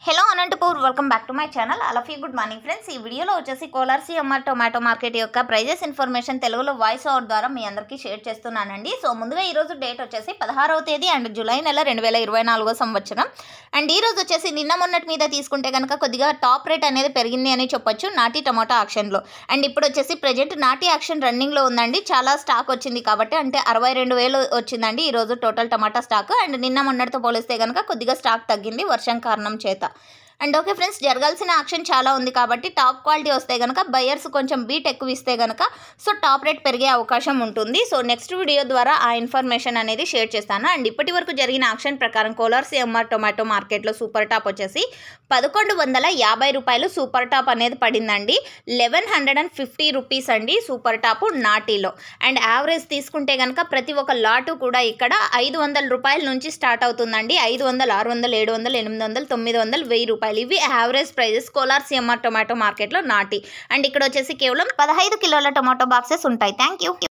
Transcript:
Hello Anantapur welcome back to my channel all of you good morning friends. ఈ వీడియోలో వచ్చేసి Kolar CMR tomato market యొక్క prices information తెలుగులో voice over ద్వారా మీ అందరికీ షేర్ చేస్తున్నానండి. సో ముందుగా ఈరోజు డేట్ వచ్చేసి 16వ తేదీ అండ్ జూలై నెల 2024 సంవత్సరం. అండ్ ఈ రోజు వచ్చేసి నిన్న మొన్నటి మీద తీసుకుంటే కనుక కొద్దిగా టాప్ రేట్ అనేది పెరిగింది అని చెప్పొచ్చు నాటి టొమాటో యాక్షన్లో. అండ్ ఇప్పుడు వచ్చేసి ప్రజెంట్ నాటి యాక్షన్ రన్నింగ్లో ఉందండి. చాలా స్టాక్ వచ్చింది కాబట్టి అంటే 62,000 వచ్చిందండి ఈరోజు టోటల్ టమాటా స్టాక్. అండ్ నిన్న మొన్నటితో పోలిస్తే కనుక కొద్దిగా స్టాక్ తగ్గింది వర్షం కారణం చేత. అండ్ ఓకే ఫ్రెండ్స్, జరగాల్సిన యాక్షన్ చాలా ఉంది కాబట్టి టాప్ క్వాలిటీ వస్తే కనుక బయర్స్ కొంచెం బీట్ ఎక్కువ ఇస్తే కనుక సో టాప్ రేట్ పెరిగే అవకాశం ఉంటుంది. సో నెక్స్ట్ వీడియో ద్వారా ఆ ఇన్ఫర్మేషన్ అనేది షేర్ చేస్తాను. అండ్ ఇప్పటి వరకు జరిగిన యాక్షన్ ప్రకారం కోలార్ సిఎంఆర్ టొమాటో మార్కెట్లో సూపర్ టాప్ వచ్చేసి 1150 రూపాయలు సూపర్ టాప్ అనేది పడిందండి. 1150 రూపీస్ అండి సూపర్ టాప్ నాటిలో. అండ్ యావరేజ్ తీసుకుంటే కనుక ప్రతి ఒక్క లాటు కూడా ఇక్కడ 500 రూపాయల నుంచి స్టార్ట్ అవుతుందండి. 500, 600, 700, 800, 900, 1000 రూపాయలు ఇవి average prices Kolar CMR tomato మార్కెట్లో నాటి. అండ్ ఇక్కడ వచ్చేసి కేవలం 15 కిలోల టొమాటో బాక్సెస్ ఉంటాయి. Thank you.